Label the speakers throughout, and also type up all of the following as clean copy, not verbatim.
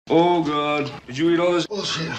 Speaker 1: Oh god, did you eat all this bullshit?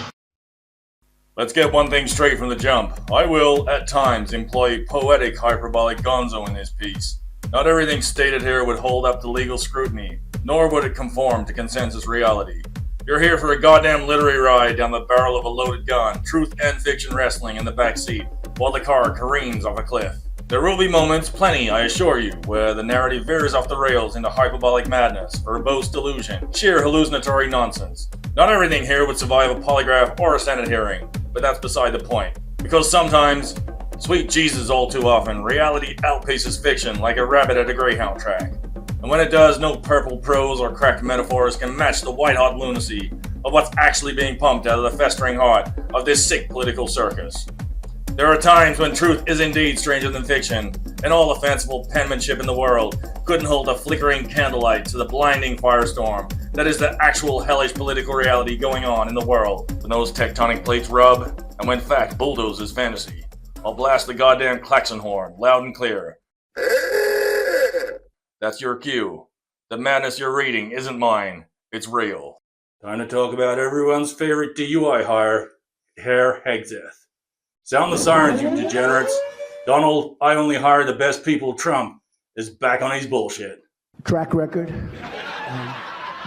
Speaker 2: Let's get one thing straight from the jump. I will, at times, employ poetic hyperbolic gonzo in this piece. Not everything stated here would hold up to legal scrutiny, nor would it conform to consensus reality. You're here for a goddamn literary ride down the barrel of a loaded gun, truth and fiction wrestling in the back seat, while the car careens off a cliff. There will be moments, plenty, I assure you, where the narrative veers off the rails into hyperbolic madness, verbose delusion, sheer hallucinatory nonsense. Not everything here would survive a polygraph or a Senate hearing, but that's beside the point. Because sometimes, sweet Jesus all too often, reality outpaces fiction like a rabbit at a greyhound track. And when it does, no purple prose or cracked metaphors can match the white-hot lunacy of what's actually being pumped out of the festering heart of this sick political circus. There are times when truth is indeed stranger than fiction, and all the fanciful penmanship in the world couldn't hold a flickering candlelight to the blinding firestorm that is the actual hellish political reality going on in the world. When those tectonic plates rub, and when fact bulldozes fantasy, I'll blast the goddamn klaxon horn loud and clear. That's your cue. The madness you're reading isn't mine, it's real. Time to talk about everyone's favorite DUI hire, Herr Hegseth. Sound the sirens, you degenerates. Donald, I only hire the best people Trump is back on his bullshit.
Speaker 3: Track record,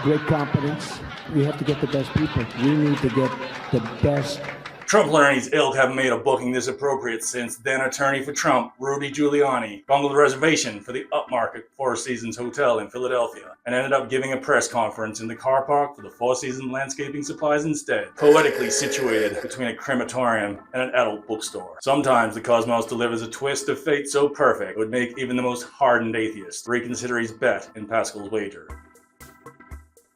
Speaker 3: great competence. We have to get the best people. We need to get the best.
Speaker 2: Trump and his ilk haven't made a booking this appropriate since then attorney for Trump, Rudy Giuliani, bungled a reservation for the upmarket Four Seasons Hotel in Philadelphia and ended up giving a press conference in the car park for the Four Seasons Landscaping Supplies instead, poetically situated between a crematorium and an adult bookstore. Sometimes the cosmos delivers a twist of fate so perfect it would make even the most hardened atheist reconsider his bet in Pascal's wager.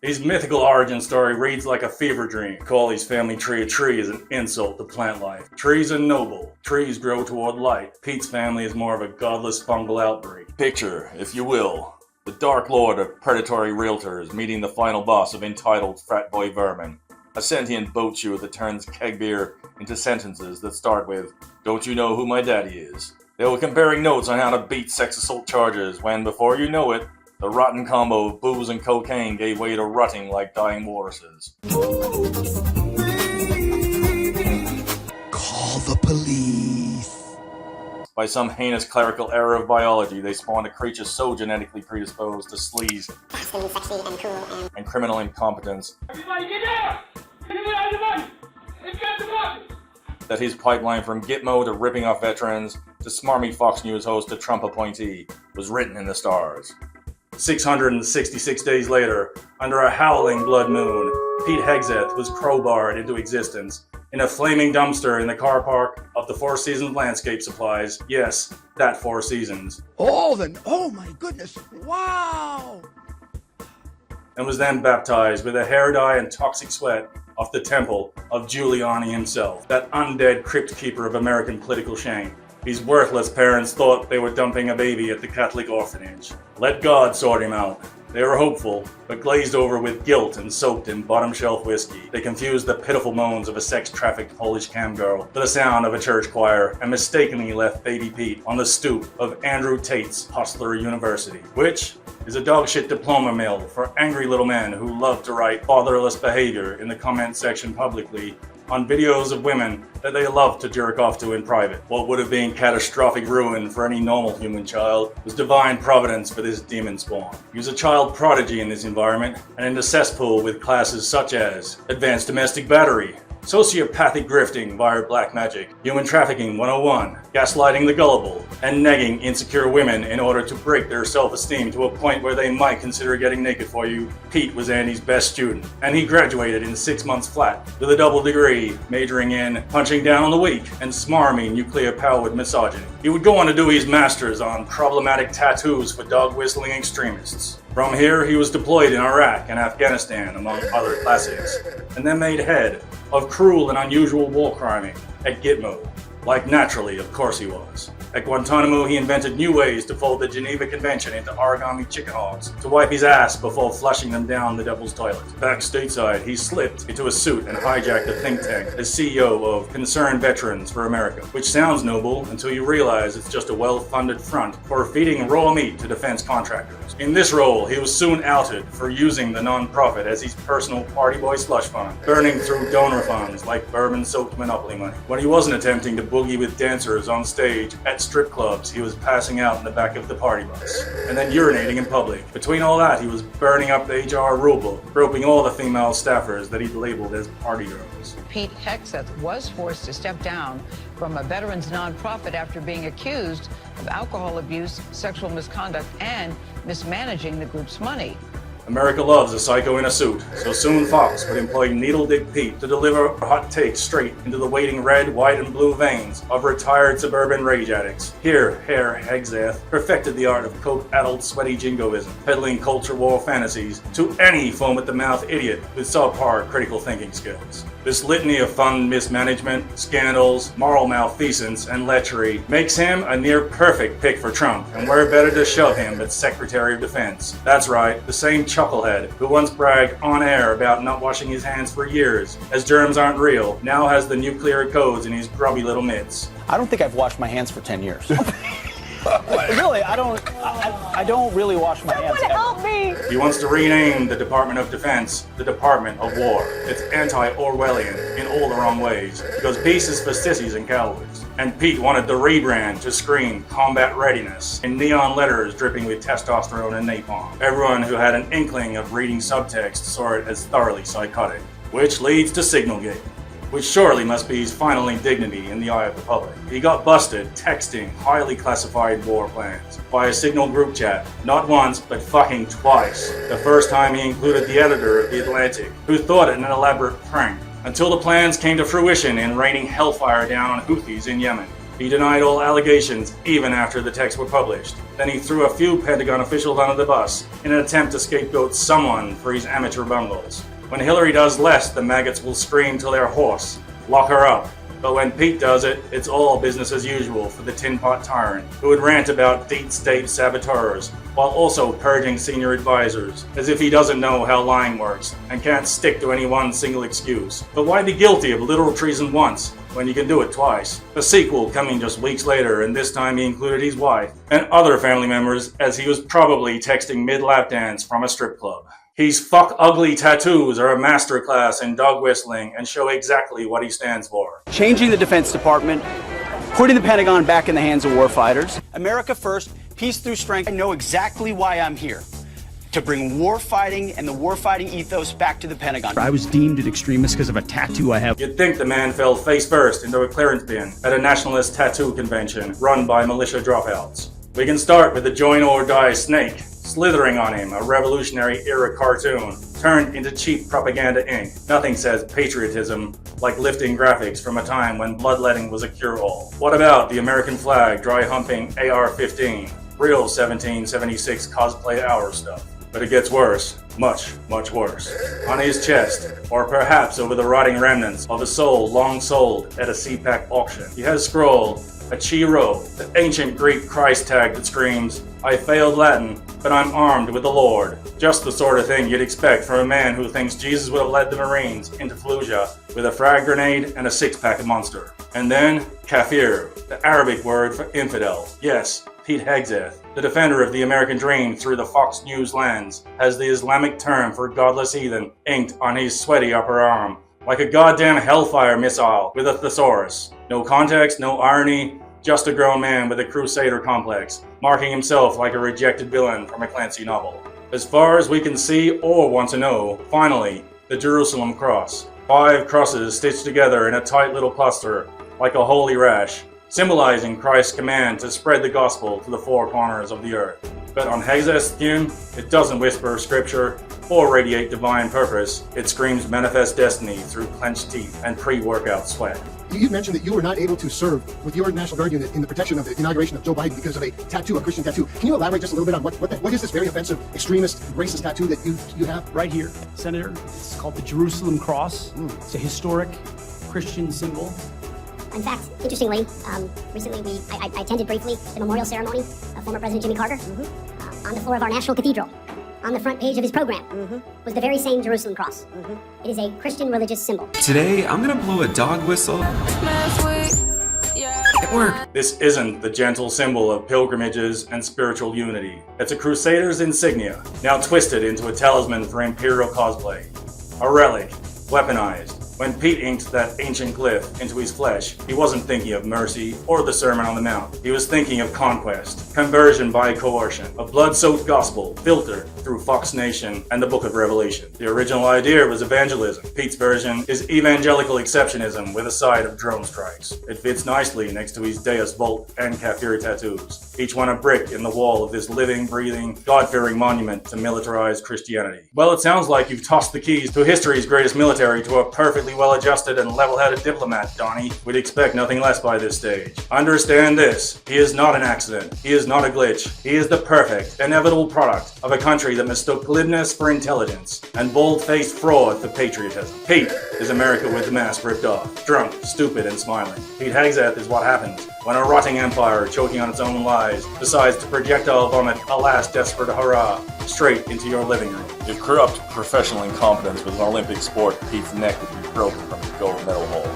Speaker 2: His mythical origin story reads like a fever dream. Call his family tree a tree is an insult to plant life. Trees are noble. Trees grow toward light. Pete's family is more of a godless fungal outbreak. Picture, if you will, the dark lord of predatory realtors meeting the final boss of entitled frat boy vermin. A sentient boat shoe that turns keg beer into sentences that start with, "Don't you know who my daddy is?" They were comparing notes on how to beat sex assault charges when, before you know it, the rotten combo of booze and cocaine gave way to rutting like dying walruses.
Speaker 4: Call the police.
Speaker 2: By some heinous clerical error of biology, they spawned a creature so genetically predisposed to sleaze,
Speaker 5: sexy and cool
Speaker 2: and criminal incompetence
Speaker 6: Everybody get down! Everybody on the button! Let's get the button!
Speaker 2: that his pipeline from Gitmo to ripping off veterans to smarmy Fox News host to Trump appointee was written in the stars. 666 days later, under a howling blood moon, Pete Hegseth was crowbarred into existence in a flaming dumpster in the car park of the Four Seasons Landscape Supplies. Yes, that Four Seasons.
Speaker 4: Oh my goodness. Wow.
Speaker 2: And was then baptized with a hair dye and toxic sweat off the temple of Giuliani himself, that undead crypt keeper of American political shame. His worthless parents thought they were dumping a baby at the Catholic orphanage. Let God sort him out. They were hopeful, but glazed over with guilt and soaked in bottom-shelf whiskey. They confused the pitiful moans of a sex-trafficked Polish cam girl with the sound of a church choir and mistakenly left baby Pete on the stoop of Andrew Tate's Hostler University, which is a dogshit diploma mill for angry little men who love to write fatherless behavior in the comment section publicly on videos of women that they love to jerk off to in private. What would have been catastrophic ruin for any normal human child was divine providence for this demon spawn. He was a child prodigy in this environment and in the cesspool with classes such as advanced domestic battery, sociopathic grifting via black magic, human trafficking 101, gaslighting the gullible, and negging insecure women in order to break their self-esteem to a point where they might consider getting naked for you. Pete was Andy's best student, and he graduated in 6 months flat with a double degree, majoring in punching down on the weak and smarmy nuclear-powered misogyny. He would go on to do his master's on problematic tattoos for dog-whistling extremists. From here, he was deployed in Iraq and Afghanistan, among other classics, and then made head of cruel and unusual war criming at Gitmo, like naturally, of course he was. At Guantanamo, he invented new ways to fold the Geneva Convention into origami chicken hogs, to wipe his ass before flushing them down the devil's toilet. Back stateside, he slipped into a suit and hijacked a think tank as CEO of Concerned Veterans for America, which sounds noble until you realize it's just a well-funded front for feeding raw meat to defense contractors. In this role, he was soon outed for using the non-profit as his personal party boy slush fund, burning through donor funds like bourbon-soaked Monopoly money. When he wasn't attempting to boogie with dancers on stage at strip clubs, he was passing out in the back of the party bus, and then urinating in public. Between all that, he was burning up the HR rulebook, groping all the female staffers that he'd labeled as party girls.
Speaker 7: Pete Hegseth was forced to step down from a veterans nonprofit after being accused of alcohol abuse, sexual misconduct, and mismanaging the group's money.
Speaker 2: America loves a psycho in a suit, so soon Fox would employ Needle Dick Pete to deliver hot takes straight into the waiting red, white, and blue veins of retired suburban rage addicts. Here, Herr Hegseth perfected the art of coke-addled sweaty jingoism, peddling culture war fantasies to any foam-at-the-mouth idiot with subpar critical thinking skills. This litany of fund mismanagement, scandals, moral malfeasance, and lechery makes him a near-perfect pick for Trump, and where better to shove him but Secretary of Defense. That's right, the same chucklehead who once bragged on air about not washing his hands for years, as germs aren't real, now has the nuclear codes in his grubby little mitts.
Speaker 8: I don't think I've washed my hands for 10 years. Really, I don't really wash my hands.
Speaker 7: Someone help me!
Speaker 2: He wants to rename the Department of Defense the Department of War. It's anti-Orwellian in all the wrong ways, because peace is for sissies and cowards. And Pete wanted the rebrand to scream combat readiness in neon letters dripping with testosterone and napalm. Everyone who had an inkling of reading subtext saw it as thoroughly psychotic. Which leads to signalgate, which surely must be his final indignity in the eye of the public. He got busted texting highly classified war plans by a Signal group chat, not once, but fucking twice. The first time he included the editor of The Atlantic, who thought it an elaborate prank, until the plans came to fruition in raining hellfire down on Houthis in Yemen. He denied all allegations even after the texts were published. Then he threw a few Pentagon officials under the bus in an attempt to scapegoat someone for his amateur bungles. When Hillary does less, the maggots will scream till they're hoarse. Lock her up. But when Pete does it, it's all business as usual for the tin pot tyrant, who would rant about deep state saboteurs, while also purging senior advisors, as if he doesn't know how lying works, and can't stick to any one single excuse. But why be guilty of literal treason once, when you can do it twice? The sequel coming just weeks later, and this time he included his wife, and other family members, as he was probably texting mid-lap dance from a strip club. His fuck ugly tattoos are a masterclass in dog whistling and show exactly what he stands for.
Speaker 8: Changing the Defense Department, putting the Pentagon back in the hands of warfighters. America first, peace through strength. I know exactly why I'm here. To bring war fighting and the war fighting ethos back to the Pentagon.
Speaker 9: I was deemed an extremist because of a tattoo I have.
Speaker 2: You'd think the man fell face first into a clearance bin at a nationalist tattoo convention run by militia dropouts. We can start with the join or die snake slithering on him, a Revolutionary Era cartoon turned into cheap propaganda ink. Nothing says patriotism like lifting graphics from a time when bloodletting was a cure-all. What about the American flag dry-humping AR-15, real 1776 cosplay hour stuff? But it gets worse. Much, much worse. On his chest, or perhaps over the rotting remnants of a soul long sold at a CPAC auction, he has scrawled a chi rho, the ancient Greek Christ tag that screams, "I failed Latin, but I'm armed with the Lord." Just the sort of thing you'd expect from a man who thinks Jesus would have led the Marines into Fallujah with a frag grenade and a six-pack of Monster. And then, kafir, the Arabic word for infidel. Yes, Pete Hegseth, the defender of the American dream through the Fox News lens, has the Islamic term for godless heathen inked on his sweaty upper arm, like a goddamn hellfire missile with a thesaurus. No context, no irony, just a grown man with a crusader complex, marking himself like a rejected villain from a Clancy novel. As far as we can see or want to know, finally, the Jerusalem cross. 5 crosses stitched together in a tight little cluster, like a holy rash, symbolizing Christ's command to spread the gospel to the 4 corners of the earth. But on Hegseth's skin, it doesn't whisper scripture or radiate divine purpose. It screams manifest destiny through clenched teeth and pre-workout sweat.
Speaker 10: You mentioned that you were not able to serve with your National Guard unit in the protection of the inauguration of Joe Biden because of a tattoo, a Christian tattoo. Can you elaborate just a little bit on what is this very offensive, extremist, racist tattoo that you have?
Speaker 9: Right here, Senator. It's called the Jerusalem Cross. It's a historic Christian symbol.
Speaker 5: In fact, interestingly, recently I attended briefly the memorial ceremony of former President Jimmy Carter on the floor of our National Cathedral. On the front page of his program was the very same Jerusalem cross. It is a Christian religious symbol.
Speaker 11: Today, I'm gonna blow a dog whistle at work.
Speaker 2: This isn't the gentle symbol of pilgrimages and spiritual unity. It's a crusader's insignia, now twisted into a talisman for imperial cosplay. A relic, weaponized. When Pete inked that ancient glyph into his flesh, he wasn't thinking of mercy or the Sermon on the Mount. He was thinking of conquest, conversion by coercion, a blood-soaked gospel filtered through Fox Nation and the Book of Revelation. The original idea was evangelism. Pete's version is evangelical exceptionism with a side of drone strikes. It fits nicely next to his Deus Vult and Kafir tattoos, each one a brick in the wall of this living, breathing, God-fearing monument to militarized Christianity. Well, it sounds like you've tossed the keys to history's greatest military to a perfectly well-adjusted and level-headed diplomat, Donnie. We'd expect nothing less by this stage. Understand this. He is not an accident. He is not a glitch. He is the perfect, inevitable product of a country that mistook glibness for intelligence and bold-faced fraud for patriotism. Pete is America with the mask ripped off, drunk, stupid, and smiling. Pete Hegseth is what happens when a rotting empire choking on its own lies decides to projectile vomit a last desperate hurrah straight into your living room.
Speaker 12: If corrupt professional incompetence was an Olympic sport, Pete's neck would be broken from the gold medal hole.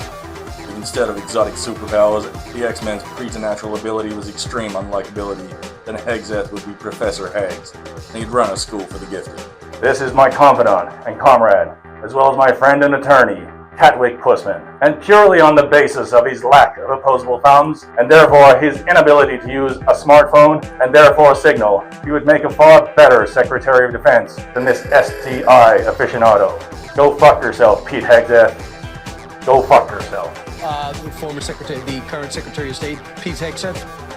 Speaker 12: If instead of exotic superpowers, the X-Men's preternatural ability was extreme unlikability, then Hegseth would be Professor Hags, and he'd run a school for the gifted.
Speaker 2: This is my confidant and comrade, as well as my friend and attorney, Catwick Pussman, and purely on the basis of his lack of opposable thumbs, and therefore his inability to use a smartphone, and therefore Signal, he would make a far better Secretary of Defense than this STI aficionado. Go fuck yourself, Pete Hegseth. Go fuck yourself.
Speaker 13: The current Secretary of State, Pete Hegseth.